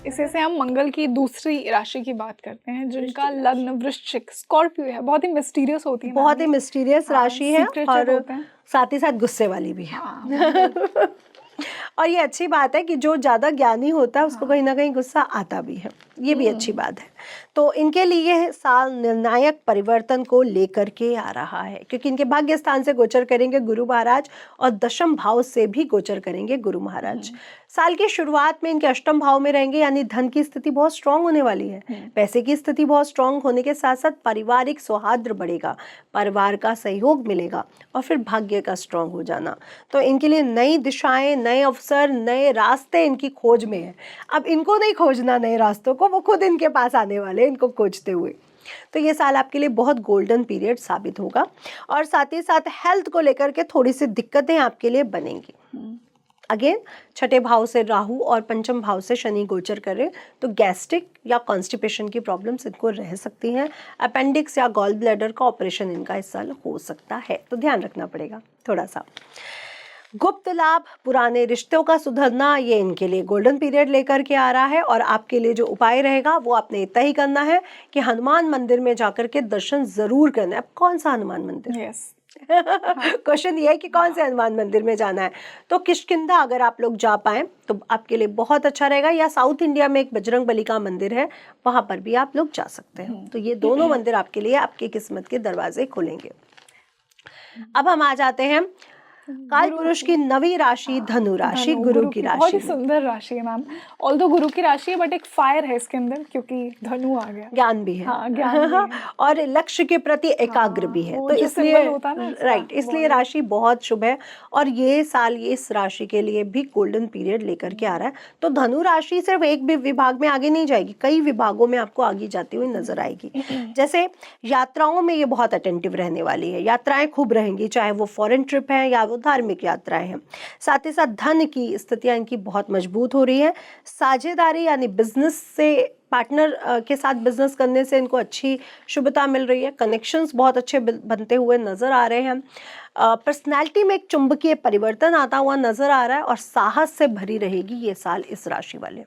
इसे से हम मंगल की दूसरी राशि की बात करते हैं जिनका लग्न वृश्चिक स्कॉर्पियो है। बहुत ही मिस्टीरियस होती है, बहुत ही मिस्टीरियस राशि है और साथ ही साथ गुस्से वाली भी है। और ये अच्छी बात है कि जो ज़्यादा ज्ञानी होता है उसको कहीं ना कहीं गुस्सा आता भी है, ये भी अच्छी बात है। तो इनके लिए साल निर्णायक परिवर्तन को लेकर के आ रहा है, क्योंकि इनके भाग्य स्थान से गोचर करेंगे गुरु महाराज और दशम भाव से भी गोचर करेंगे गुरु महाराज। साल की शुरुआत में इनके अष्टम भाव में रहेंगे, यानी धन की स्थिति बहुत स्ट्रांग होने वाली है। पैसे की स्थिति बहुत स्ट्रांग होने के साथ साथ पारिवारिक सौहार्द बढ़ेगा, परिवार का सहयोग मिलेगा और फिर भाग्य का स्ट्रांग हो जाना। तो इनके लिए नई दिशाएं, नए अवसर, नए रास्ते इनकी खोज में है। अब इनको नहीं खोजना नए रास्तों को, वो खुद इनके पास आने वाले हैं इनको खोजते हुए। तो ये साल आपके लिए बहुत गोल्डन पीरियड साबित होगा। और साथ ही साथ हेल्थ को लेकर के थोड़ी सी दिक्कतें आपके लिए बनेंगी। अगेन छठे भाव से राहु और पंचम भाव से शनि गोचर करें तो गैस्ट्रिक या कॉन्स्टिपेशन की प्रॉब्लम्स इनको रह सकती हैं। अपेंडिक्स या गॉल ब्लैडर का ऑपरेशन इनका इस साल हो सकता है, तो ध्यान रखना पड़ेगा थोड़ा सा। गुप्त लाभ, पुराने रिश्तों का सुधरना, ये इनके लिए गोल्डन पीरियड लेकर के आ रहा है। और आपके लिए जो उपाय रहेगा वो आपने इतना ही करना है कि हनुमान मंदिर में जाकर के दर्शन जरूर करना है। अब कौन सा हनुमान मंदिर? क्वेश्चन ये है कि कौन से हनुमान मंदिर में जाना है। तो किष्किंधा अगर आप लोग जा पाए तो आपके लिए बहुत अच्छा रहेगा, या साउथ इंडिया में एक बजरंग बली का मंदिर है, वहां पर भी आप लोग जा सकते हैं। तो ये दोनों मंदिर आपके लिए आपकी किस्मत के दरवाजे खोलेंगे। अब हम आ जाते हैं काल पुरुष की नवी राशि धनु राशि, गुरु की राशि। बहुत ही सुंदर राशि है मैम। ऑल्दो गुरु की राशि है बट एक फायर है इसके अंदर, क्योंकि धनु आ गया, ज्ञान भी है। ज्ञान भी है। और लक्ष्य के प्रति एकाग्र भी है। तो इसलिए राइट, इसलिए राशि बहुत शुभ है। और ये साल ये इस राशि के लिए भी गोल्डन पीरियड लेकर के आ रहा है। तो धनु राशि सिर्फ एक भी विभाग में आगे नहीं जाएगी, कई विभागों में आपको आगे जाती हुई नजर आएगी। जैसे यात्राओं में ये बहुत अटेंटिव रहने वाली है, यात्राएं खूब रहेंगी, चाहे वो फॉरेन ट्रिप है या धार्मिक यात्राएं हैं। साथ ही साथ धन की स्थितियां इनकी बहुत मजबूत हो रही है। साझेदारी यानी बिजनेस से पार्टनर के साथ बिजनेस करने से इनको अच्छी शुभता मिल रही है। कनेक्शंस बहुत अच्छे बनते हुए नजर आ रहे हैं। पर्सनैलिटी में एक चुंबकीय परिवर्तन आता हुआ नजर आ रहा है और साहस से भरी रहेगी ये साल इस राशि वाले।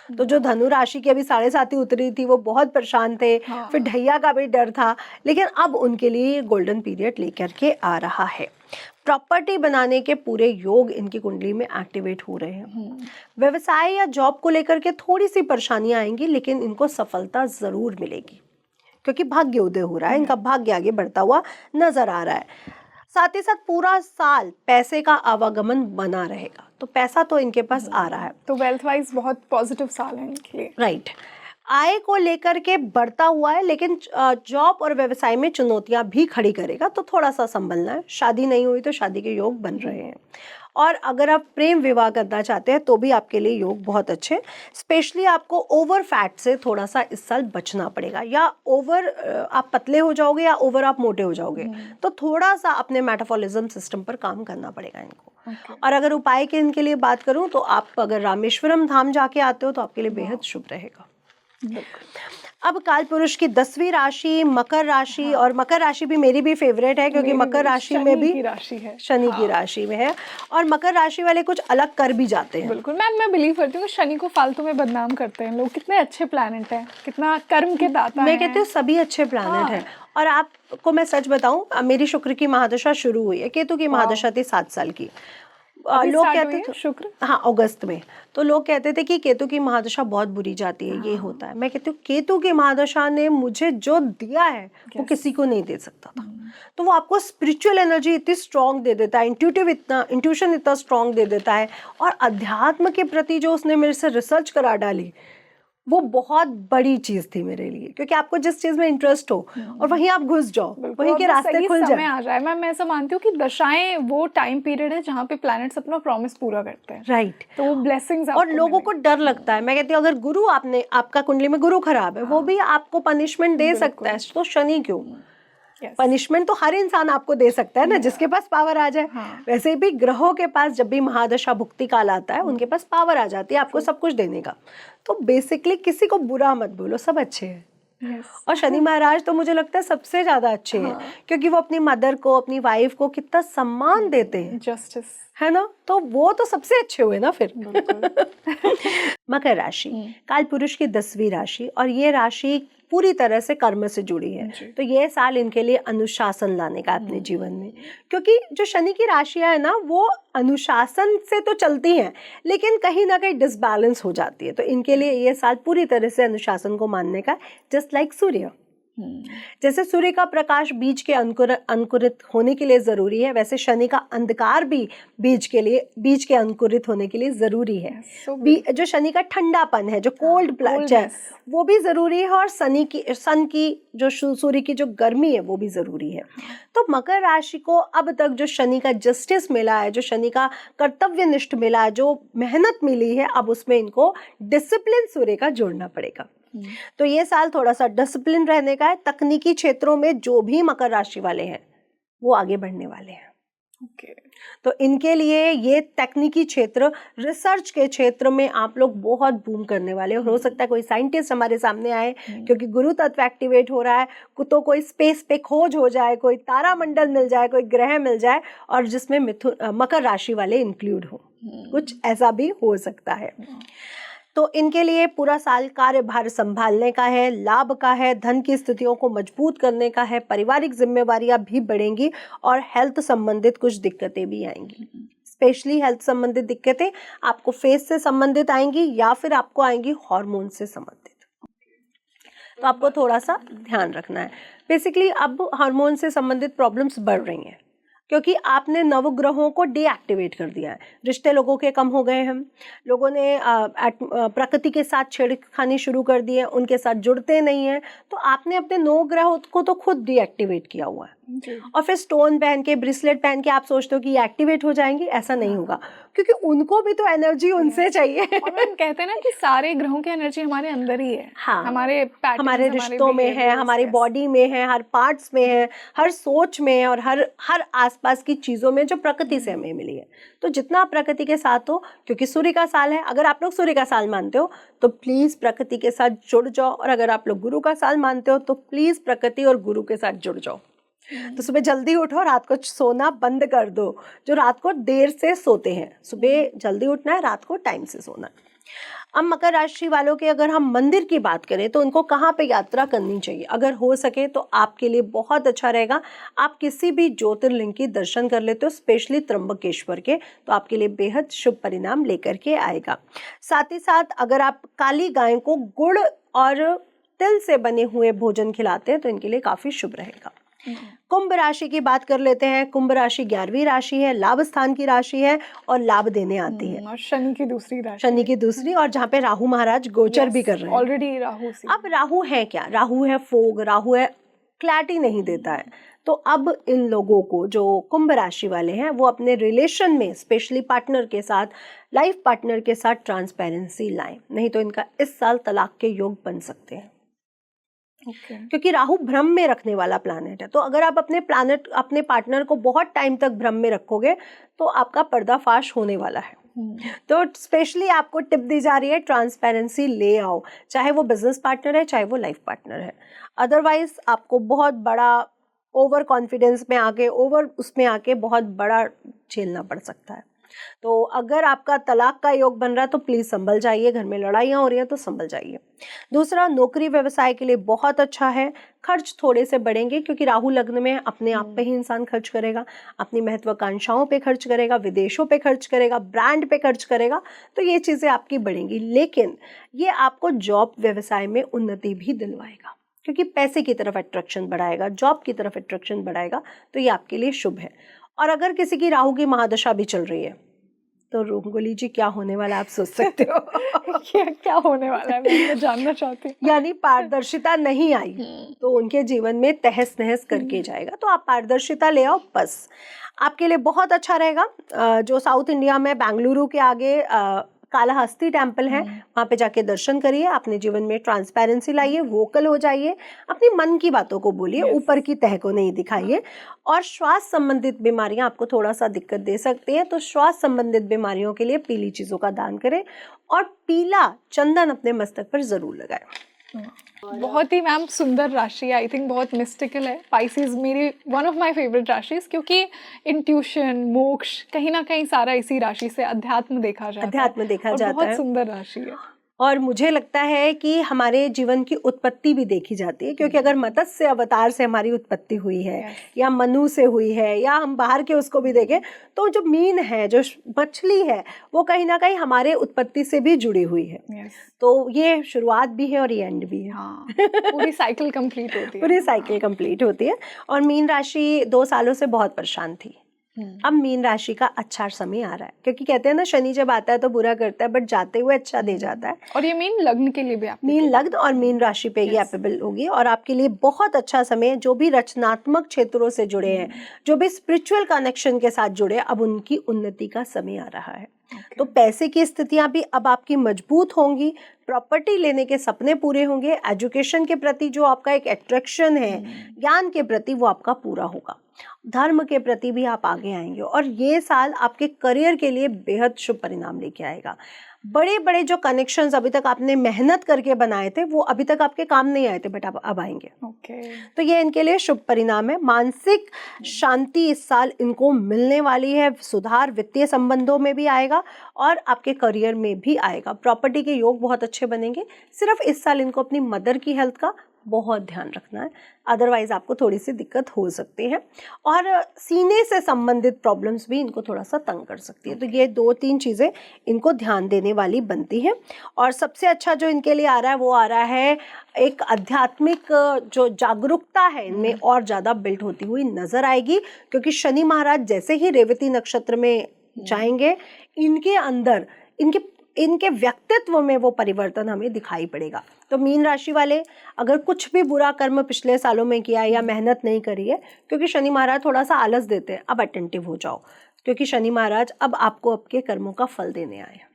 तो जो धनु राशि की अभी 7.5 उतरी थी वो बहुत परेशान थे, फिर ढैया का भी डर था, लेकिन अब उनके लिए गोल्डन पीरियड लेकर के आ रहा है। प्रॉपर्टी बनाने के पूरे योग इनकी कुंडली में एक्टिवेट हो रहे हैं। व्यवसाय या जॉब को लेकर के थोड़ी सी परेशानियां आएंगी, लेकिन इनको सफलता जरूर मिलेगी क्योंकि भाग्य उदय हो रहा है, इनका भाग्य आगे बढ़ता हुआ नजर आ रहा है। साथ ही साथ पूरा साल पैसे का आवागमन बना रहेगा, तो पैसा तो इनके पास आ रहा है। तो वेल्थ वाइज बहुत पॉजिटिव साल है इनके लिए। राइट। आय को लेकर के बढ़ता हुआ है, लेकिन जॉब और व्यवसाय में चुनौतियां भी खड़ी करेगा, तो थोड़ा सा संभलना है। शादी नहीं हुई तो शादी के योग बन रहे हैं। और अगर आप प्रेम विवाह करना चाहते हैं तो भी आपके लिए योग बहुत अच्छे। स्पेशली आपको ओवर फैट से थोड़ा सा इस साल बचना पड़ेगा, या ओवर आप पतले हो जाओगे या ओवर आप मोटे हो जाओगे, तो थोड़ा सा अपने मेटाबॉलिज्म सिस्टम पर काम करना पड़ेगा इनको। और अगर उपाय के इनके लिए बात करूं तो आप अगर रामेश्वरम धाम जाके आते हो तो आपके लिए बेहद शुभ रहेगा। अब काल पुरुष की 10वीं राशि मकर राशि, और मकर राशि भी मेरी भी फेवरेट है क्योंकि मकर राशि में भी शनि की राशि में है, और मकर राशि वाले कुछ अलग कर भी जाते हैं। बिल्कुल मैम, मैं बिलीव करती हूँ शनि को फालतू में बदनाम करते हैं लोग। कितने अच्छे प्लैनेट हैं, कितना कर्म के दाता मैं कहती हूँ सभी अच्छे प्लैनेट हैं। और आपको मैं सच बताऊं, मेरी शुक्र की महादशा शुरू हुई है, केतु की महादशा थी 7 साल की। लोग कहते थे शुक्र, हाँ अगस्त में, तो लोग कहते थे कि केतु की महादशा बहुत बुरी जाती है, ये होता है। मैं कहती हूँ केतु की महादशा ने मुझे जो दिया है वो किसी को नहीं दे सकता था। तो वो आपको स्पिरिचुअल एनर्जी इतनी स्ट्रांग दे देता है, इंट्यूशन इतना स्ट्रांग दे देता है, और अध्यात्म के प्रति जो उसने मेरे से रिसर्च करा डाली वो बहुत बड़ी चीज थी मेरे लिए, क्योंकि आपको जिस चीज में इंटरेस्ट हो और वहीं आप घुस जाओ, वहीं के रास्ते खुल जाए, आ जाए। मैं ऐसा मानती हूँ कि दशाएं वो टाइम पीरियड है जहाँ पे प्लैनेट्स अपना प्रॉमिस पूरा करते हैं। राइट। तो वो ब्लेसिंग्स और लोगों को डर लगता है। मैं कहती हूँ अगर गुरु आपका कुंडली में गुरु खराब है, वो भी आपको पनिशमेंट दे सकता है, तो शनि क्यों? पनिशमेंट तो हर इंसान आपको दे सकता है ना, जिसके पास पावर आ जाए। वैसे भी ग्रहों के पास जब भी महादशा भुक्ति काल आता है, उनके पास पावर आ जाती है आपको सब कुछ देने का। तो बेसिकली किसी को बुरा मत बोलो, सब अच्छे हैं। और शनि महाराज तो मुझे लगता है सबसे ज्यादा अच्छे हैं, क्योंकि वो अपनी मदर को, अपनी वाइफ को कितना सम्मान देते हैं, जस्टिस, है ना, तो वो तो सबसे अच्छे हुए ना फिर। मकर राशि काल पुरुष की 10वीं राशि, और ये राशि पूरी तरह से कर्म से जुड़ी है, तो ये साल इनके लिए अनुशासन लाने का अपने जीवन में, क्योंकि जो शनि की राशियां है ना वो अनुशासन से तो चलती हैं लेकिन कहीं ना कहीं डिसबैलेंस हो जाती है, तो इनके लिए ये साल पूरी तरह से अनुशासन को मानने का, जस्ट लाइक सूर्य। जैसे सूर्य का प्रकाश बीज के अंकुरित होने के लिए जरूरी है, वैसे शनि का अंधकार भी बीज के अंकुरित होने के लिए जरूरी है। जो शनि का ठंडापन है, जो कोल्ड प्लच है, वो भी जरूरी है, और सन की जो सूर्य की जो गर्मी है वो भी जरूरी है। तो मकर राशि को अब तक जो शनि का जस्टिस मिला है, जो शनि का कर्तव्यनिष्ठ मिला है, जो मेहनत मिली है, अब उसमें इनको डिसिप्लिन सूर्य का जोड़ना पड़ेगा। तो ये साल थोड़ा सा डिसिप्लिन रहने का है। तकनीकी क्षेत्रों में जो भी मकर राशि वाले हैं वो आगे बढ़ने वाले हैं। तो इनके लिए ये तकनीकी क्षेत्र, रिसर्च के क्षेत्र में आप लोग बहुत बूम करने वाले हो सकता है कोई साइंटिस्ट हमारे सामने आए, क्योंकि गुरु तत्व एक्टिवेट हो रहा है, तो कोई स्पेस पे खोज हो जाए, कोई तारामंडल मिल जाए, कोई ग्रह मिल जाए, और जिसमें मकर राशि वाले इंक्लूड हो, कुछ ऐसा भी हो सकता है। तो इनके लिए पूरा साल कार्यभार संभालने का है, लाभ का है, धन की स्थितियों को मजबूत करने का है, पारिवारिक जिम्मेवारियां भी बढ़ेंगी, और हेल्थ संबंधित कुछ दिक्कतें भी आएंगी। स्पेशली हेल्थ संबंधित दिक्कतें आपको फेस से संबंधित आएंगी, या फिर आपको आएंगी हार्मोन से संबंधित, तो आपको थोड़ा सा ध्यान रखना है। बेसिकली अब हार्मोन से संबंधित प्रॉब्लम्स बढ़ रही हैं, क्योंकि आपने नवग्रहों को डीएक्टिवेट कर दिया है। रिश्ते लोगों के कम हो गए हैं, लोगों ने प्रकृति के साथ छेड़खानी शुरू कर दी है, उनके साथ जुड़ते नहीं हैं, तो आपने अपने 9 ग्रहों को तो खुद डीएक्टिवेट किया हुआ है। और फिर स्टोन पहन के, ब्रेसलेट पहन के आप सोचते हो कि ये एक्टिवेट हो जाएंगी, ऐसा नहीं होगा, क्योंकि उनको भी तो एनर्जी उनसे चाहिए। और हम कहते हैं ना कि सारे ग्रहों की एनर्जी हमारे अंदर ही है। हाँ, हमारे रिश्तों में है, हमारी बॉडी में है, हर पार्ट्स में है, हर सोच में है, और हर आसपास की चीजों में जो प्रकृति से हमें मिली है। तो जितना प्रकृति के साथ हो, क्योंकि सूर्य का साल है, अगर आप लोग सूर्य का साल मानते हो तो प्लीज प्रकृति के साथ जुड़ जाओ, और अगर आप लोग गुरु का साल मानते हो तो प्लीज प्रकृति और गुरु के साथ जुड़ जाओ। तो सुबह जल्दी उठो, रात को सोना बंद कर दो। जो रात को देर से सोते हैं, सुबह जल्दी उठना है, रात को टाइम से सोना है। अब मकर राशि वालों के अगर हम मंदिर की बात करें तो उनको कहाँ पे यात्रा करनी चाहिए, अगर हो सके तो आपके लिए बहुत अच्छा रहेगा आप किसी भी ज्योतिर्लिंग की दर्शन कर लेते हो, स्पेशली त्र्यंबकेश्वर के, तो आपके लिए बेहद शुभ परिणाम लेकर के आएगा। साथ ही साथ अगर आप काली गाय को गुड़ और तिल से बने हुए भोजन खिलाते हैं तो इनके लिए काफी शुभ रहेगा। कुंभ राशि की बात कर लेते हैं। कुंभ राशि 11वीं राशि है, लाभ स्थान की राशि है और लाभ देने आती है, और शनि की दूसरी राशि, शनि की दूसरी, और जहाँ पे राहु महाराज गोचर भी कर रहे हैं ऑलरेडी। राहु से अब राहु है क्या, राहु है फोग, राहु है क्लैरिटी नहीं देता है। तो अब इन लोगों को जो कुंभ राशि वाले हैं वो अपने रिलेशन में, स्पेशली पार्टनर के साथ, लाइफ पार्टनर के साथ ट्रांसपेरेंसी लाएं, नहीं तो इनका इस साल तलाक के योग बन सकते हैं। क्योंकि राहु भ्रम में रखने वाला प्लैनेट है, तो अगर आप अपने पार्टनर को बहुत टाइम तक भ्रम में रखोगे तो आपका पर्दाफाश होने वाला है। तो स्पेशली आपको टिप दी जा रही है, ट्रांसपेरेंसी ले आओ, चाहे वो बिजनेस पार्टनर है, चाहे वो लाइफ पार्टनर है। अदरवाइज आपको बहुत बड़ा ओवर कॉन्फिडेंस में आके, उसमें आके बहुत बड़ा झेलना पड़ सकता है। तो अगर आपका तलाक का योग बन रहा है तो प्लीज संभल जाइए, घर में लड़ाइयाँ हो रही हैं तो संभल जाइए। दूसरा, नौकरी व्यवसाय के लिए बहुत अच्छा है। खर्च थोड़े से बढ़ेंगे क्योंकि राहु लग्न में अपने आप पे ही इंसान खर्च करेगा, अपनी महत्वाकांक्षाओं पे खर्च करेगा, विदेशों पे खर्च करेगा, ब्रांड पे खर्च करेगा, तो ये चीजें आपकी बढ़ेंगी। लेकिन ये आपको जॉब व्यवसाय में उन्नति भी दिलवाएगा, क्योंकि पैसे की तरफ अट्रैक्शन बढ़ाएगा, जॉब की तरफ अट्रैक्शन बढ़ाएगा, तो ये आपके लिए शुभ है। और अगर किसी की राहु की महादशा भी चल रही है तो रोंगोली जी क्या होने वाला आप सोच सकते हो। क्या होने वाला है मैं जानना चाहती हूँ। यानी पारदर्शिता नहीं आई तो उनके जीवन में तहस नहस करके जाएगा, तो आप पारदर्शिता ले आओ, बस आपके लिए बहुत अच्छा रहेगा। जो साउथ इंडिया में बेंगलुरु के आगे कालाहस्ती टेम्पल है, वहाँ पे जाके दर्शन करिए, अपने जीवन में ट्रांसपेरेंसी लाइए, वोकल हो जाइए, अपनी मन की बातों को बोलिए, ऊपर की तह को नहीं दिखाइए। और श्वास संबंधित बीमारियां आपको थोड़ा सा दिक्कत दे सकती हैं, तो श्वास संबंधित बीमारियों के लिए पीली चीजों का दान करें और पीला चंदन अपने मस्तक पर जरूर लगाएं। बहुत ही मैम सुंदर राशि, आई थिंक बहुत मिस्टिकल है। स्पाइसेस मेरी वन ऑफ माय फेवरेट राशिज, क्योंकि इंट्यूशन, मोक्ष कहीं ना कहीं सारा इसी राशि से अध्यात्म देखा जाता है। अध्यात्म देखा जाता बहुत है। सुंदर राशि है। और मुझे लगता है कि हमारे जीवन की उत्पत्ति भी देखी जाती है, क्योंकि अगर मत्स्य अवतार से हमारी उत्पत्ति हुई है या मनु से हुई है, या हम बाहर के उसको भी देखें तो जो मीन है, जो मछली है, वो कहीं ना कहीं हमारे उत्पत्ति से भी जुड़ी हुई है। तो ये शुरुआत भी है और ये एंड भी है। हाँ, पूरी साइकिल कंप्लीट होती है। पूरी साइकिल कंप्लीट होती है। और मीन राशि 2 सालों से बहुत परेशान थी। अब मीन राशि का अच्छा समय आ रहा है, क्योंकि कहते हैं ना शनि जब आता है तो बुरा करता है, बट जाते हुए अच्छा दे जाता है। और ये मीन लग्न के लिए भी, मीन लग्न और मीन राशि पे ये एप्लीकेबल होगी, और आपके लिए बहुत अच्छा समय। जो भी रचनात्मक क्षेत्रों से जुड़े हैं, जो भी स्पिरिचुअल कनेक्शन के साथ जुड़े हैं, अब उनकी उन्नति का समय आ रहा है। तो पैसे की स्थितियां भी अब आपकी मजबूत होंगी, प्रॉपर्टी लेने के सपने पूरे होंगे, एजुकेशन के प्रति जो आपका एक अट्रैक्शन है, ज्ञान के प्रति, वो आपका पूरा होगा। धर्म के प्रति भी आप आगे आएंगे, और ये साल आपके करियर के लिए बेहद शुभ परिणाम लेके आएगा। बड़े बड़े जो कनेक्शंस अभी तक आपने मेहनत करके बनाए थे, वो अभी तक आपके काम नहीं आए थे, बट अब आएंगे। तो ये इनके लिए शुभ परिणाम है। मानसिक शांति इस साल इनको मिलने वाली है। सुधार वित्तीय संबंधों में भी आएगा और आपके करियर में भी आएगा। प्रॉपर्टी के योग बहुत अच्छे बनेंगे। सिर्फ इस साल इनको अपनी मदर की हेल्थ का बहुत ध्यान रखना है, अदरवाइज आपको थोड़ी सी दिक्कत हो सकती है। और सीने से संबंधित प्रॉब्लम्स भी इनको थोड़ा सा तंग कर सकती है। तो ये 2-3 चीज़ें इनको ध्यान देने वाली बनती हैं। और सबसे अच्छा जो इनके लिए आ रहा है, वो आ रहा है एक आध्यात्मिक जो जागरूकता है इनमें और ज़्यादा बिल्ड होती हुई नजर आएगी, क्योंकि शनि महाराज जैसे ही रेवती नक्षत्र में जाएंगे, इनके अंदर इनके व्यक्तित्व में वो परिवर्तन हमें दिखाई पड़ेगा। तो मीन राशि वाले अगर कुछ भी बुरा कर्म पिछले सालों में किया है या मेहनत नहीं करी है, क्योंकि शनि महाराज थोड़ा सा आलस देते हैं, अब अटेंटिव हो जाओ, क्योंकि शनि महाराज अब आपको आपके कर्मों का फल देने आए हैं।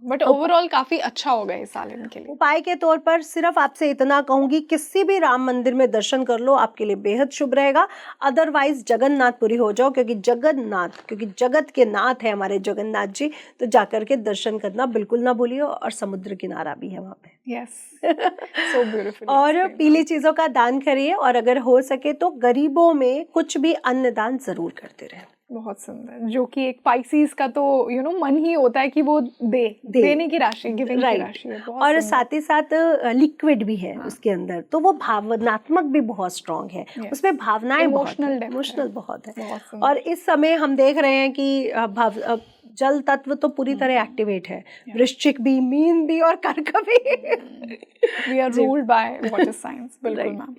बट ओवरऑल काफी अच्छा होगा इस साल इनके लिए। उपाय के तौर पर सिर्फ आपसे इतना कहूंगी, किसी भी राम मंदिर में दर्शन कर लो, आपके लिए बेहद शुभ रहेगा। अदरवाइज जगन्नाथपुरी हो जाओ, क्योंकि जगत के नाथ है हमारे जगन्नाथ जी, तो जाकर के दर्शन करना बिल्कुल ना भूलिए। और समुद्र किनारा भी है वहाँ पे। So beautiful. और पीली चीजों का दान करिए, और अगर हो सके तो गरीबों में कुछ भी अन्न दान जरूर करते रहे। बहुत सुंदर, जो कि एक पाइसीज का तो मन ही होता है कि वो देने की राशि, गिविंग की राशि है। और साथ ही साथ लिक्विड भी है उसके अंदर, तो वो भावनात्मक भी बहुत स्ट्रांग है। उसमें भावनाएं इमोशनल बहुत है। और इस समय हम देख रहे हैं कि जल तत्व तो पूरी तरह एक्टिवेट है। वृश्चिक भी, मीन भी और कर्क भी। We are ruled by water science. बिल्कुल मैम।